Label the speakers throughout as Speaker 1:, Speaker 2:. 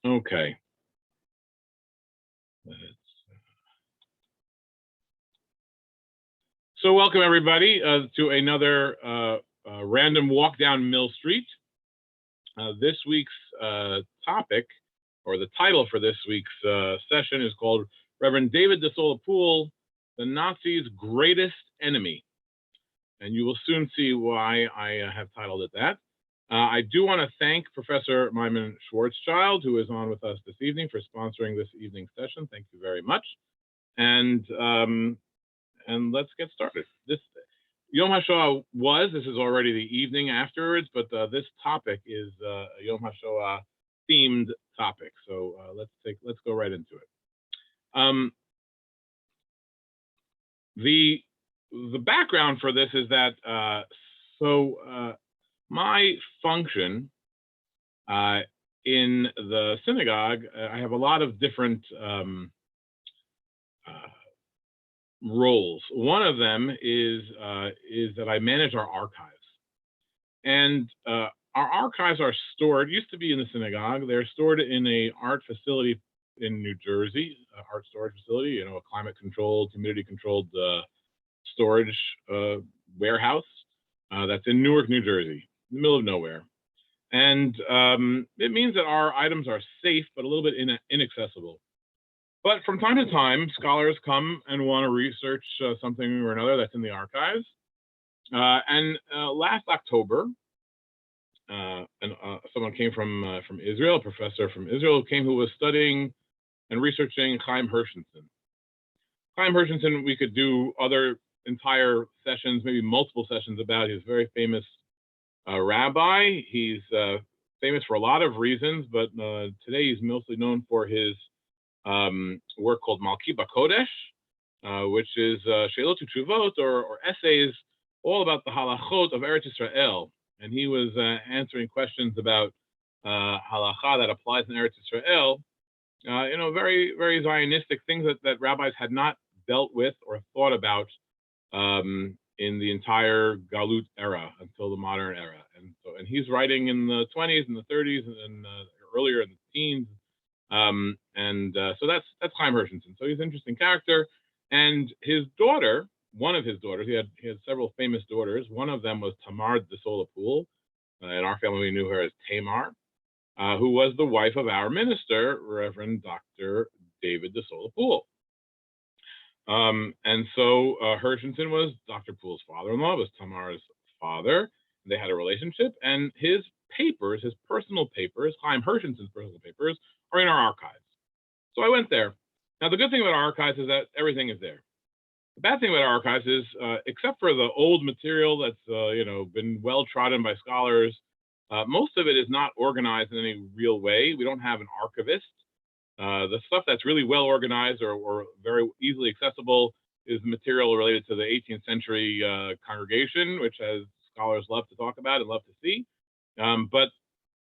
Speaker 1: Okay. So welcome everybody to another random walk down Mill Street. This week's topic, or the title for this week's session, is called Reverend David Desola Poole, the Nazis' Greatest Enemy. And you will soon see why I have titled it that. I do want to thank Professor Myman Schwarzschild, who is on with us this evening, for sponsoring this evening's session. Thank you very much. And let's get started. This Yom HaShoah this is already the evening afterwards, but this topic is a Yom HaShoah themed topic. So let's go right into it. The background for this is that my function in the synagogue, I have a lot of different roles. One of them is that I manage our archives, and our archives are stored. Used to be in the synagogue. They're stored in a art facility in New Jersey, art storage facility. A climate-controlled, humidity-controlled storage warehouse that's in Newark, New Jersey, in the middle of nowhere. And it means that our items are safe, but a little bit inaccessible. But from time to time, scholars come and want to research something or another that's in the archives. Last October, someone came from Israel, a professor from Israel came who was studying and researching Chaim Hershenson. Chaim Hershenson, we could do other entire sessions, maybe multiple sessions about. He's a very famous rabbi. He's famous for a lot of reasons, but today he's mostly known for his work called Malki Bakodesh, which is Sheilot Utshuvot, or essays all about the halachot of Eretz Israel. And he was answering questions about halacha that applies in Eretz Israel, very, very Zionistic things that rabbis had not dealt with or thought about in the entire Galut era until the modern era. And he's writing in the 20s and the 30s and earlier in the teens. So that's Chaim Hershenson. So he's an interesting character. And his daughter, one of his daughters, he had several famous daughters. One of them was Tamar Desola Poole. In our family, we knew her as Tamar, who was the wife of our minister, Reverend Dr. David Desola Poole. And so Hershenson was Dr. Poole's father-in-law, was Tamar's father. They had a relationship, and his papers, his personal papers, Chaim Hershenson's personal papers, are in our archives. So I went there. Now, the good thing about our archives is that everything is there. The bad thing about our archives is, except for the old material that's been well trodden by scholars, most of it is not organized in any real way. We don't have an archivist. The stuff that's really well organized or very easily accessible is material related to the 18th century congregation, which as scholars love to talk about and love to see. But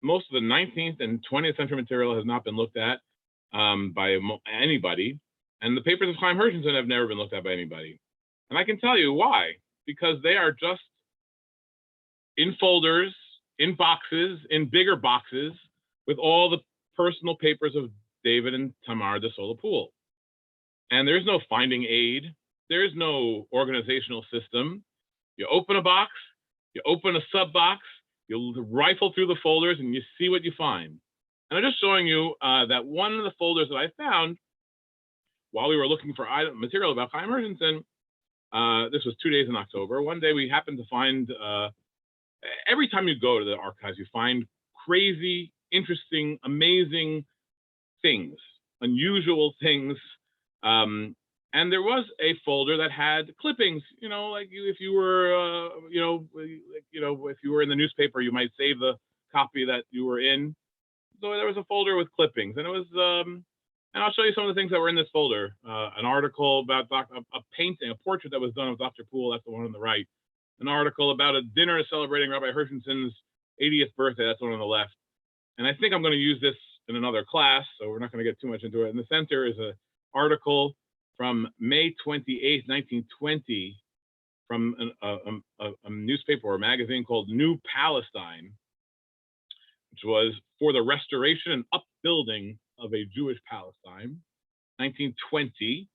Speaker 1: most of the 19th and 20th century material has not been looked at by anybody. And the papers of Chaim Hershenson have never been looked at by anybody. And I can tell you why. Because they are just in folders, in boxes, in bigger boxes, with all the personal papers of David and Tamar Desola Poole. And there's no finding aid. There's no organizational system. You open a box, you open a sub box, you rifle through the folders, and you see what you find. And I'm just showing you that one of the folders that I found while we were looking for material about Chaim Hershenson, this was 2 days in October. One day we happened to find, every time you go to the archives, you find crazy, interesting, amazing things, unusual things. And there was a folder that had clippings, like if you were, if you were in the newspaper, you might save the copy that you were in. So there was a folder with clippings, and it was, and I'll show you some of the things that were in this folder. An article about a painting, a portrait that was done of Dr. Poole, that's the one on the right. An article about a dinner celebrating Rabbi Hershenson's 80th birthday, that's the one on the left. And I think I'm going to use this in another class, so we're not going to get too much into it. In the center is an article from May 28th, 1920, from a newspaper or a magazine called New Palestine, which was for the restoration and building of a Jewish Palestine, 1920.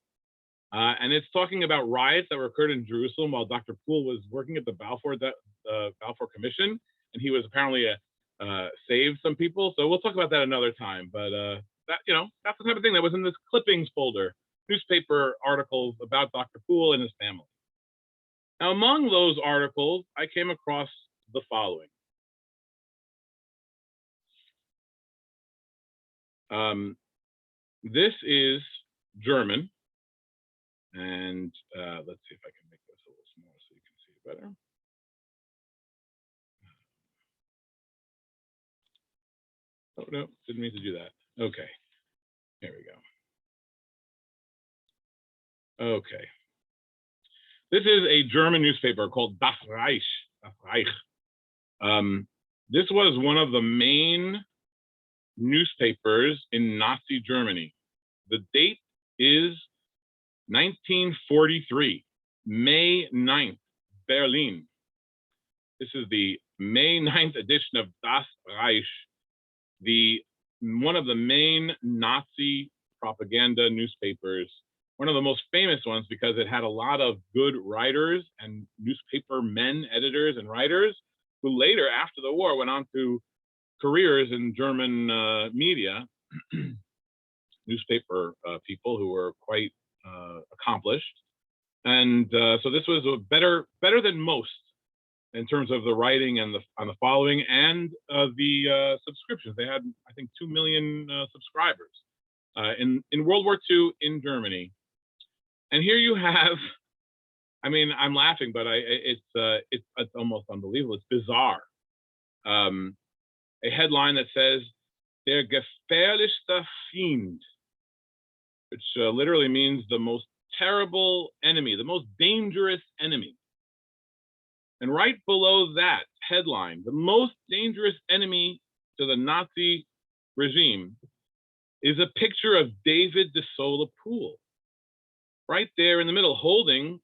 Speaker 1: And it's talking about riots that occurred in Jerusalem while Dr. Poole was working at the Balfour Commission, and he was apparently saved some people. So we'll talk about that another time. But that's the type of thing that was in this clippings folder, newspaper articles about Dr. Poole and his family. Now, among those articles, I came across the following. This is German. And let's see if I can make this a little smaller so you can see it better. Oh, no, didn't mean to do that. Okay, there we go. Okay. This is a German newspaper called Das Reich. This was one of the main newspapers in Nazi Germany. The date is 1943, May 9th, Berlin. This is the May 9th edition of Das Reich, one of the main Nazi propaganda newspapers, one of the most famous ones because it had a lot of good writers and newspaper men, editors and writers who later, after the war, went on to careers in German media, newspaper people who were quite accomplished. And so this was better than most in terms of the writing and the following and the subscriptions. They had, I think, 2 million subscribers in World War II in Germany. And here you have, I mean, I'm laughing, but it's almost unbelievable. It's bizarre. A headline that says, "Der gefährlichste Feind," which literally means the most terrible enemy, the most dangerous enemy. And right below that headline, the most dangerous enemy to the Nazi regime, is a picture of David Desola Poole, right there in the middle, holding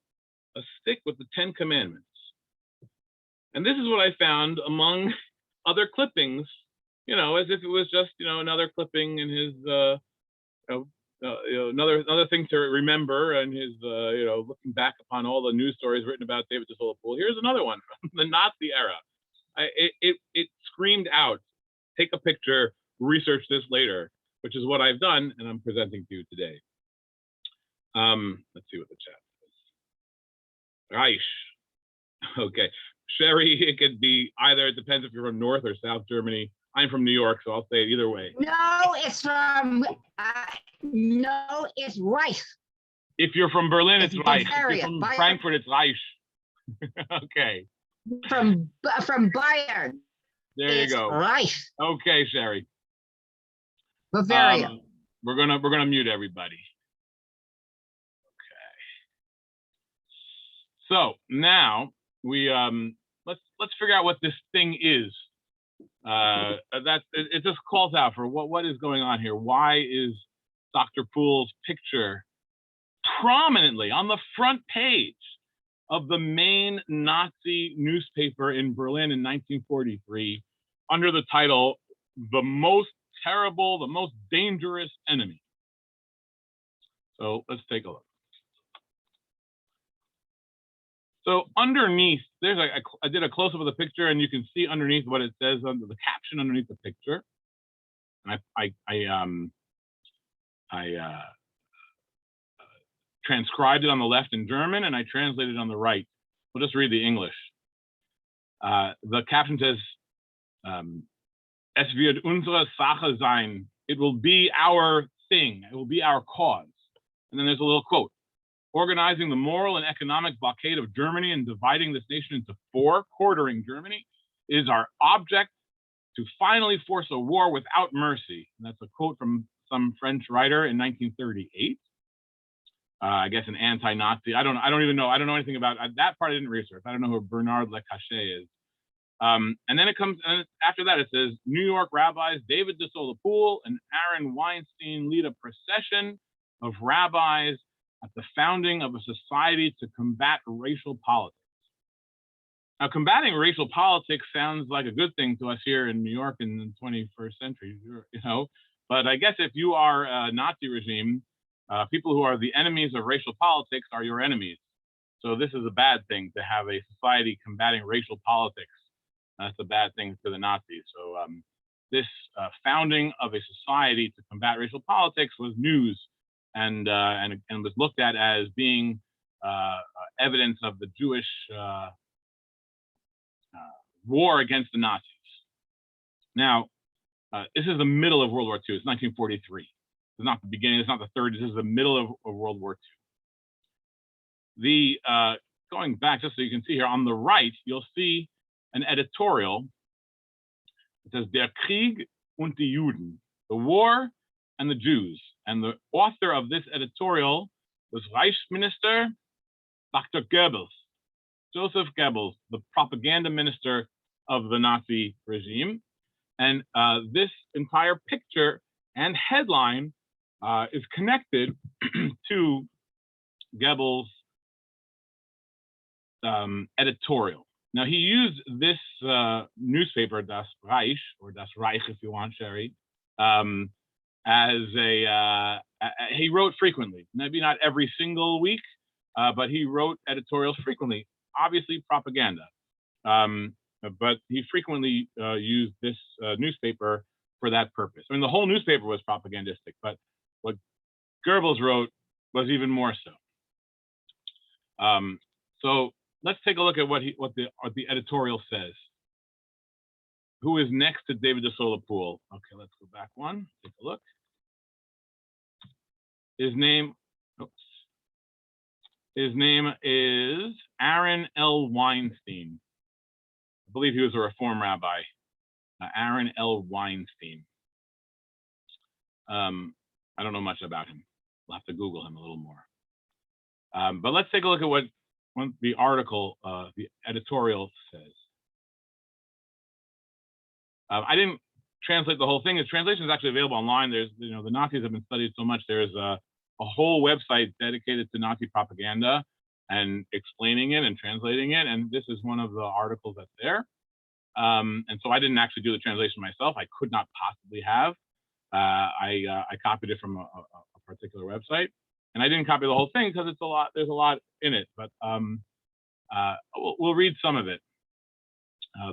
Speaker 1: a stick with the 10 Commandments. And this is what I found among other clippings, as if it was just, another clipping in his, another thing to remember, and his, looking back upon all the news stories written about David Desola Poole. Here's another one from the Nazi era. It screamed out, take a picture, research this later, which is what I've done, and I'm presenting to you today. Let's see what the chat says. Reich. Okay. Sherry, it could be either. It depends if you're from North or South Germany. I'm from New York, so I'll say it either way.
Speaker 2: No, it's from, it's Reich.
Speaker 1: If you're from Berlin, it's Reich. If you're from
Speaker 2: Bayern.
Speaker 1: Frankfurt, it's Reich. Okay.
Speaker 2: From Bayern.
Speaker 1: There you go.
Speaker 2: Reich.
Speaker 1: Okay, Sherry.
Speaker 2: Bavaria.
Speaker 1: We're gonna mute everybody. Okay. So now we let's figure out what this thing is. It just calls out for what is going on here. Why is Dr. Poole's picture prominently on the front page of the main Nazi newspaper in Berlin in 1943 under the title "The Most Terrible, the Most Dangerous Enemy"? So let's take a look. So underneath, I did a close-up of the picture, and you can see underneath what it says under the caption underneath the picture. And I transcribed it on the left in German, and I translated it on the right. We'll just read the English. The caption says, "Es wird unsere Sache sein." It will be our thing. It will be our cause. And then there's a little quote. "Organizing the moral and economic blockade of Germany and dividing this nation into four, quartering Germany, is our object to finally force a war without mercy." And that's a quote from some French writer in 1938. I guess an anti-Nazi. I don't even know. I don't know anything about that part. I didn't research. I don't know who Bernard Lecachet is. And then it comes, and after that it says, "New York rabbis David Desola Poole and Aaron Weinstein lead a procession of rabbis at the founding of a society to combat racial politics." Now, combating racial politics sounds like a good thing to us here in New York in the 21st century, But I guess if you are a Nazi regime, people who are the enemies of racial politics are your enemies. So this is a bad thing to have a society combating racial politics. That's a bad thing for the Nazis. So this founding of a society to combat racial politics was news, and was looked at as being evidence of the Jewish war against the Nazis. Now, this is the middle of World War II. It's 1943. It's not the beginning. It's not the 30s. This is the middle of World War II. Going back, just so you can see here on the right, you'll see an editorial. It says Der Krieg und die Juden, the war and the Jews. And the author of this editorial was Reichsminister Dr. Goebbels, Joseph Goebbels, the propaganda minister of the Nazi regime. And this entire picture and headline is connected to Goebbels' editorial. Now, he used this newspaper, Das Reich, or Das Reich if you want, Sherry, as he wrote frequently. Maybe not every single week, but he wrote editorials frequently, obviously propaganda. But he frequently used this newspaper for that purpose. I mean, the whole newspaper was propagandistic, but what Goebbels wrote was even more so. So let's take a look at what the editorial says. Who is next to David Desola Poole? Okay, let's go back one. Take a look. His name is Aaron L. Weinstein. I believe he was a Reform rabbi. Aaron L. Weinstein. I don't know much about him. We'll have to Google him a little more. But let's take a look at what the article, the editorial says. I didn't translate the whole thing. His translation is actually available online. There's, the Nazis have been studied so much. There's a whole website dedicated to Nazi propaganda and explaining it and translating it. And this is one of the articles that's there. And so I didn't actually do the translation myself. I could not possibly have. I copied it from a particular website, and I didn't copy the whole thing because it's a lot. There's a lot in it, but we'll read some of it.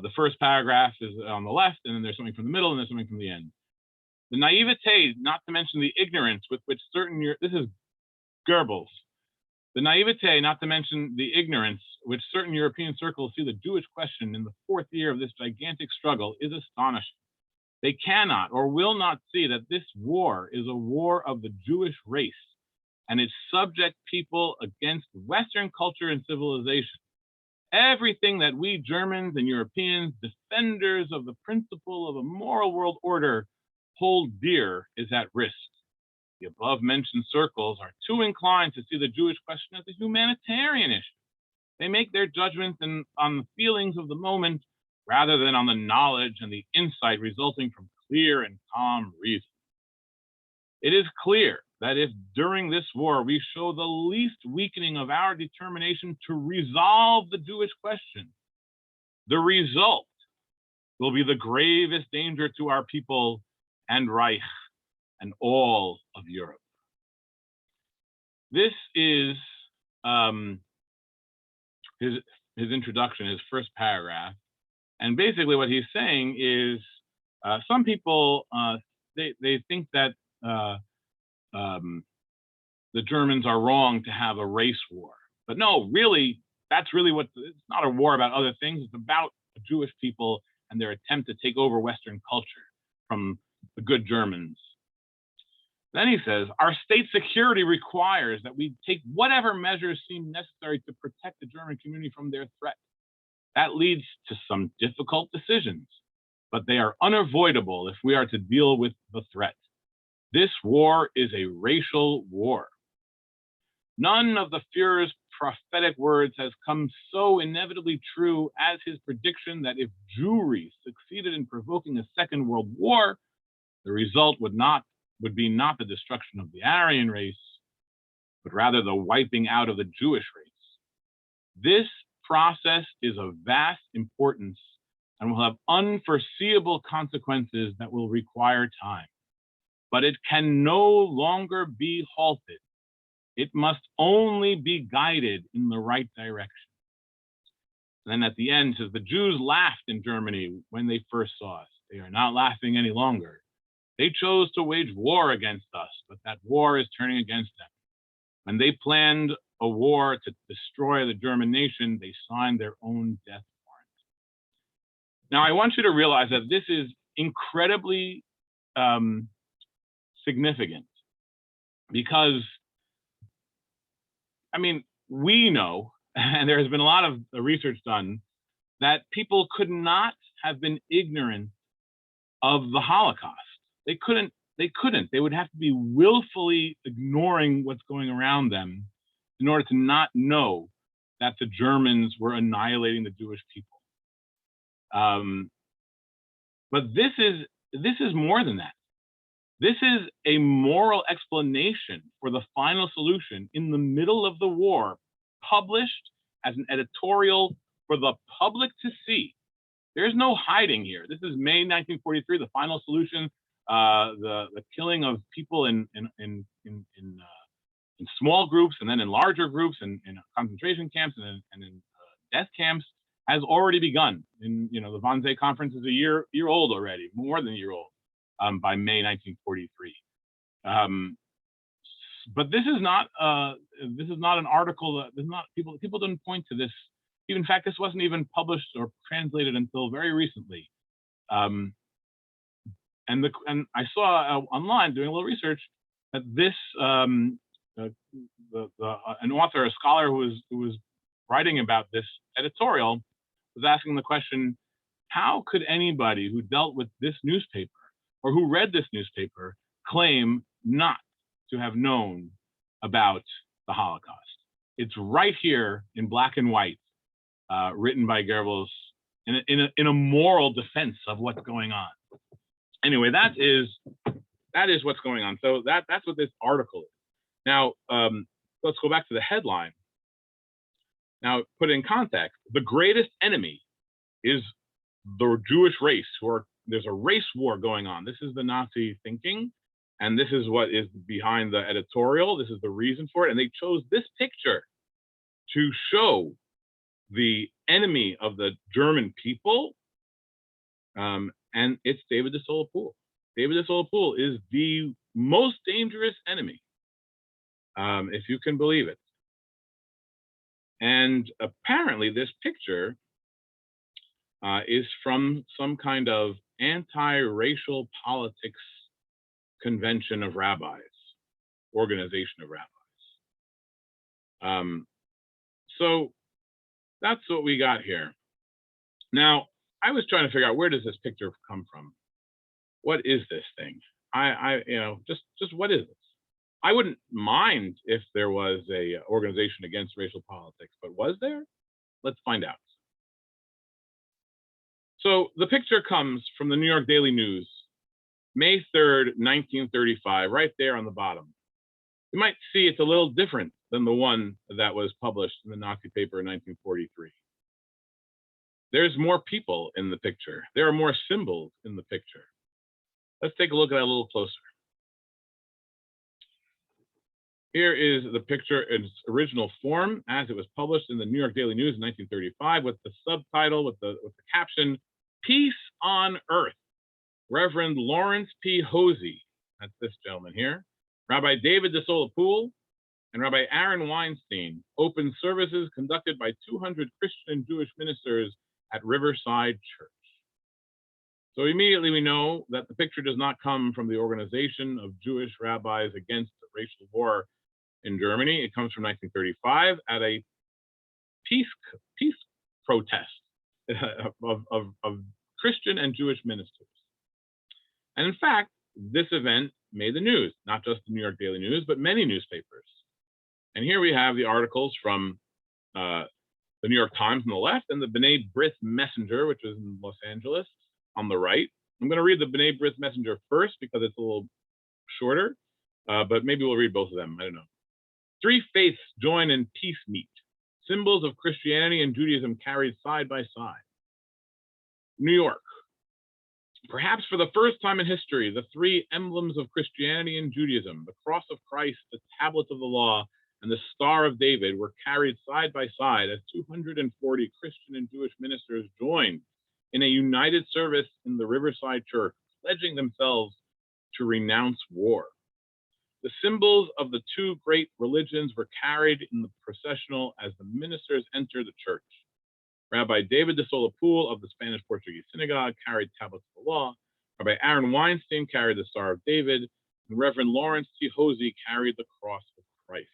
Speaker 1: The first paragraph is on the left, and then there's something from the middle, and there's something from the end. The naivete, not to mention the ignorance with which this is Goebbels. The naivete, not to mention the ignorance, which certain European circles see the Jewish question in the fourth year of this gigantic struggle is astonishing. They cannot or will not see that this war is a war of the Jewish race and its subject people against Western culture and civilization. Everything that we Germans and Europeans, defenders of the principle of a moral world order, hold dear is at risk. The above-mentioned circles are too inclined to see the Jewish question as a humanitarian issue. They make their judgments on the feelings of the moment rather than on the knowledge and the insight resulting from clear and calm reason. It is clear that if during this war we show the least weakening of our determination to resolve the Jewish question, the result will be the gravest danger to our people and Reich and all of Europe. This is his introduction, his first paragraph. And basically what he's saying is some people, they think that the Germans are wrong to have a race war. But no, really, that's really it's not a war about other things. It's about the Jewish people and their attempt to take over Western culture from the good Germans. Then he says, our state security requires that we take whatever measures seem necessary to protect the German community from their threat. That leads to some difficult decisions, but they are unavoidable if we are to deal with the threat. This war is a racial war. None of the Führer's prophetic words has come so inevitably true as his prediction that if Jewry succeeded in provoking a second world war, the result would be not the destruction of the Aryan race, but rather the wiping out of the Jewish race. This process is of vast importance and will have unforeseeable consequences that will require time. but it can no longer be halted. It must only be guided in the right direction. And then at the end, it says, the Jews laughed in Germany when they first saw us. They are not laughing any longer. They chose to wage war against us, but that war is turning against them. When they planned a war to destroy the German nation, they signed their own death warrant. Now, I want you to realize that this is incredibly significant because, I mean, we know, and there has been a lot of research done, that people could not have been ignorant of the Holocaust. They couldn't. They would have to be willfully ignoring what's going around them in order to not know that the Germans were annihilating the Jewish people. But this is more than that. This is a moral explanation for the final solution in the middle of the war, published as an editorial for the public to see. There's no hiding here. This is May 1943, the final solution. The killing of people in small groups and then in larger groups and in concentration camps and in death camps has already begun. In the Wannsee Conference is a year old already, more than a year old, by May 1943. But this is not an article. This is not people didn't point to this. In fact, this wasn't even published or translated until very recently. And I saw online doing a little research that this an author, a scholar who was writing about this editorial was asking the question, how could anybody who dealt with this newspaper or who read this newspaper claim not to have known about the Holocaust? It's right here in black and white, written by Goebbels in a moral defense of what's going on. Anyway, that is what's going on. So that's what this article is. Now, let's go back to the headline. Now, put it in context, the greatest enemy is the Jewish race. There's a race war going on. This is the Nazi thinking, and this is what is behind the editorial. This is the reason for it. And they chose this picture to show the enemy of the German people, and it's David Desola Poole. David Desola Poole is the most dangerous enemy, if you can believe it. And apparently this picture is from some kind of anti-racial politics convention of rabbis, organization of rabbis. So that's what we got here. Now, I was trying to figure out, where does this picture come from? What is this thing? Just what is this? I wouldn't mind if there was a organization against racial politics, but was there? Let's find out. So the picture comes from the New York Daily News, May 3rd, 1935, right there on the bottom. You might see it's a little different than the one that was published in the Nazi paper in 1943. There's more people in the picture. There are more symbols in the picture. Let's take a look at that a little closer. Here is the picture in its original form as it was published in the New York Daily News in 1935 with the subtitle, with the caption, Peace on Earth. Reverend Lawrence P. Hosey, that's this gentleman here, Rabbi David Desola Poole, and Rabbi Aaron Weinstein opened services conducted by 200 Christian and Jewish ministers at Riverside Church. So immediately we know that the picture does not come from the Organization of Jewish Rabbis Against the Racial War in Germany. It comes from 1935 at a peace protest of Christian and Jewish ministers. And in fact, this event made the news, not just the New York Daily News, but many newspapers. And here we have the articles from the New York Times on the left and the B'nai B'rith Messenger, which is in Los Angeles, on the right. I'm going to read the B'nai B'rith Messenger first because it's a little shorter, but maybe we'll read both of them. I don't know. Three faiths join in peace meet. Symbols of Christianity and Judaism carried side by side. New York. Perhaps for the first time in history, the three emblems of Christianity and Judaism, the cross of Christ, the tablets of the law, and the Star of David, were carried side by side as 240 Christian and Jewish ministers joined in a united service in the Riverside Church, pledging themselves to renounce war. The symbols of the two great religions were carried in the processional as the ministers entered the church. Rabbi David Desola Poole of the Spanish-Portuguese Synagogue carried tablets of the law. Rabbi Aaron Weinstein carried the Star of David, and Reverend Lawrence T. Hosey carried the cross of Christ.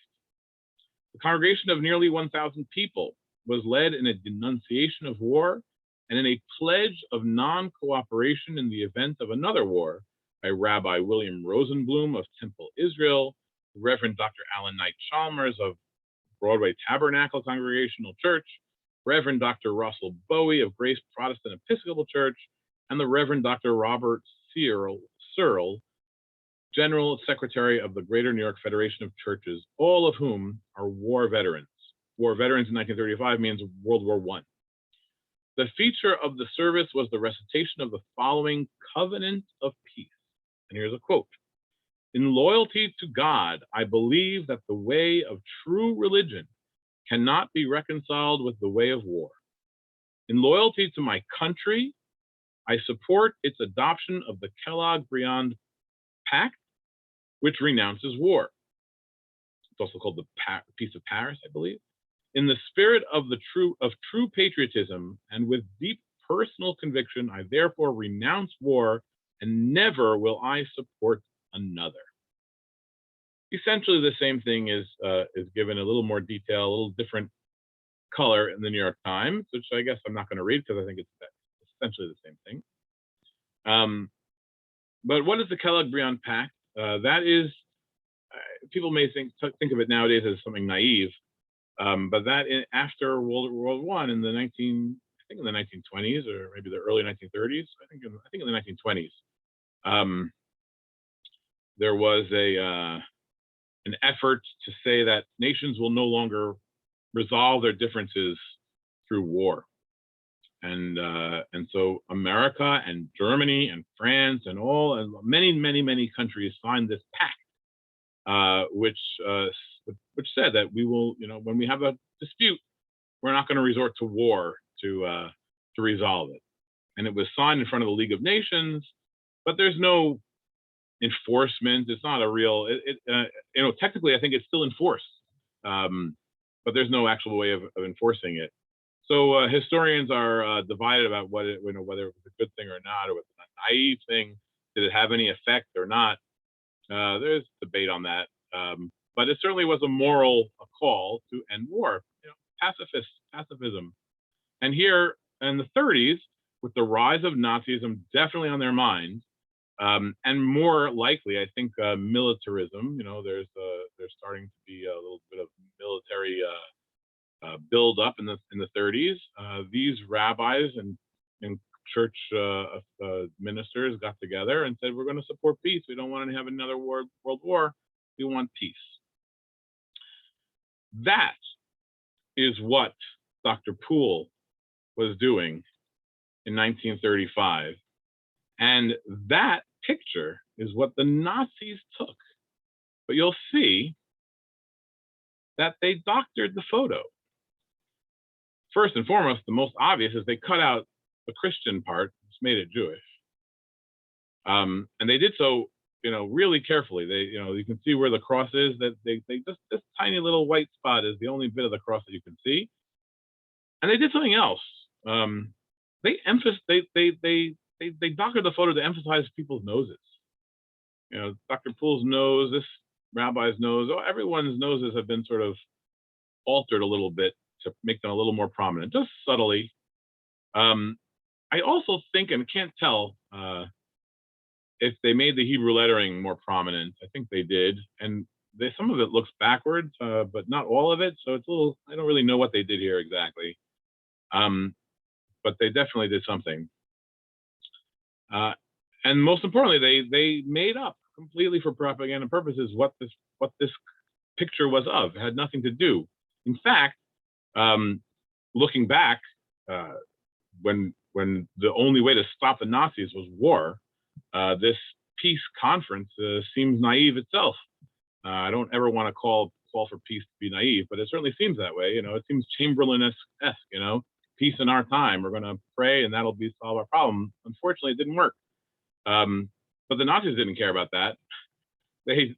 Speaker 1: The congregation of nearly 1,000 people was led in a denunciation of war and in a pledge of non-cooperation in the event of another war by Rabbi William Rosenblum of Temple Israel, Reverend Dr. Alan Knight Chalmers of Broadway Tabernacle Congregational Church, Reverend Dr. Russell Bowie of Grace Protestant Episcopal Church, and the Reverend Dr. Robert Searle, General Secretary of the Greater New York Federation of Churches, all of whom are war veterans. War veterans in 1935 means World War I. The feature of the service was the recitation of the following covenant of peace. And here's a quote. In loyalty to God, I believe that the way of true religion cannot be reconciled with the way of war. In loyalty to my country, I support its adoption of the Kellogg-Briand Pact, which renounces war. It's also called the Peace of Paris, I believe. In the spirit of true patriotism and with deep personal conviction, I therefore renounce war and never will I support another. Essentially, the same thing is given a little more detail, a little different color in the New York Times, which I guess I'm not going to read because I think it's essentially the same thing. But what is the Kellogg-Briand Pact? That is, people may think of it nowadays as something naive, but that after World War I in the 1920s or maybe the early 1930s, I think in the 1920s, there was an effort to say that nations will no longer resolve their differences through war. And so America and Germany and France and many countries signed this pact, which said that we will, when we have a dispute, we're not going to resort to war to resolve it. And it was signed in front of the League of Nations, but there's no enforcement. It's not a real, technically I think it's still enforced, but there's no actual way of enforcing it. So historians are divided about whether it was a good thing or not, or was it a naive thing? Did it have any effect or not? There's debate on that, but it certainly was a moral call to end war. Pacifism. And here in the 30s, with the rise of Nazism definitely on their minds, and more likely, I think, militarism. There's starting to be a little bit of military build up in the 30s. These rabbis and church ministers got together and said, we're going to support peace. We don't want to have another world war. We want peace. That is what Dr. Poole was doing in 1935. And that picture is what the Nazis took. But you'll see that they doctored the photo. First and foremost, the most obvious is they cut out the Christian part, which made it Jewish. And they did so, really carefully. You can see where the cross is. That they just this tiny little white spot is the only bit of the cross that you can see. And they did something else. They doctored the photo to emphasize people's noses. Dr. Poole's nose, this rabbi's nose, everyone's noses have been sort of altered a little bit to make them a little more prominent, just subtly. I also think, and can't tell if they made the Hebrew lettering more prominent. I think they did, and some of it looks backwards, but not all of it. So it's a little, I don't really know what they did here exactly, but they definitely did something. And most importantly, they made up completely for propaganda purposes what this picture was of. It had nothing to do. In fact, looking back, when when the only way to stop the Nazis was war, this peace conference seems naive itself. I don't ever want to call for peace to be naive, but it certainly seems that way. It seems Chamberlain-esque, peace in our time. We're going to pray and that'll solve our problem. Unfortunately, it didn't work. But the Nazis didn't care about that. They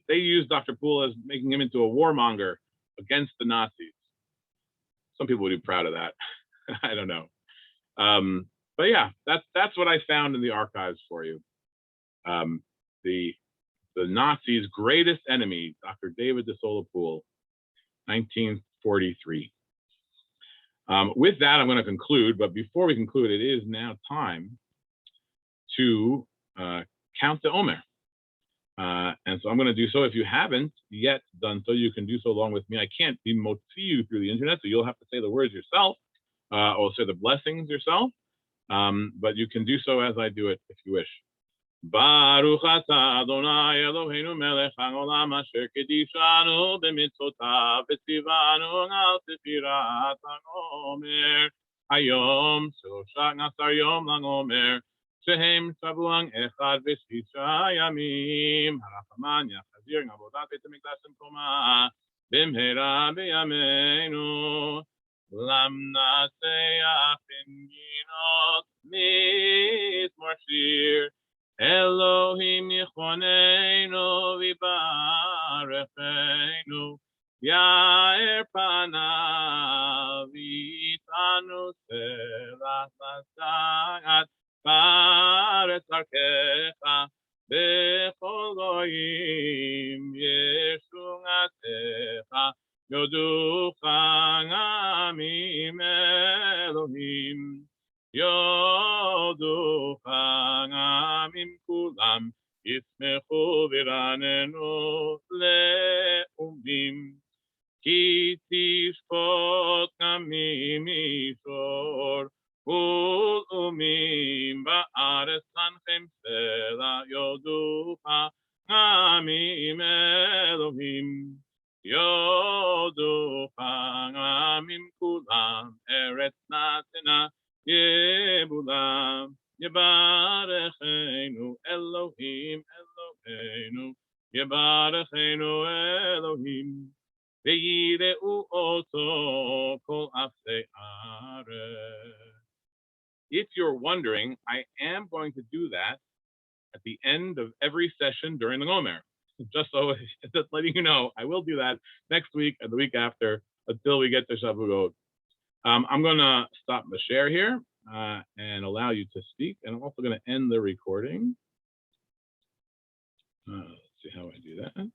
Speaker 1: used Dr. Poole as making him into a warmonger against the Nazis. Some people would be proud of that. I don't know. But yeah, that's what I found in the archives for you. The Nazis' greatest enemy, Dr. David Desola Poole, 1943. With that, I'm going to conclude. But before we conclude, it is now time to count the Omer. And so I'm going to do so. If you haven't yet done so, you can do so along with me. I can't motzi you through the internet, so you'll have to say the words yourself, or say the blessings yourself. But you can do so as I do it if you wish. Baruch atah Adonai Eloheinu melech haolam asher kedishanu b'mitzvotav v'tzivanu al sefirat haomer hayom shoshat nasar yom laomer shehem shavuan echad v'shisha yamim harachaman yachazir avodat beit hamikdash temkoma b'mhera b'yameinu lam naseach b'nginot mizmor shir Elohim yichonenu v'yibarechenu Ya'er panav v'yitanu selach l'sa'at ba'aretz darkecha b'chol goyim yeshungatecha yoducha amim Elohim Yoducha amim kulam yismechu v'ranenu le'umim ki tishpot amim yishor u'umim ba'aretz lanchem sela yoducha amim Elohim Yoducha amim kulam eretz natena Yebulam, Yebarechenu, Elohim, Eloheinu, Yebarechenu, Elohim, Ve'yireu oto kol afsei arez. If you're wondering, I am going to do that at the end of every session during the Gomer. Just letting you know, I will do that next week and the week after until we get to Shavuot. I'm going to stop the share here and allow you to speak. And I'm also going to end the recording. Let's see how I do that.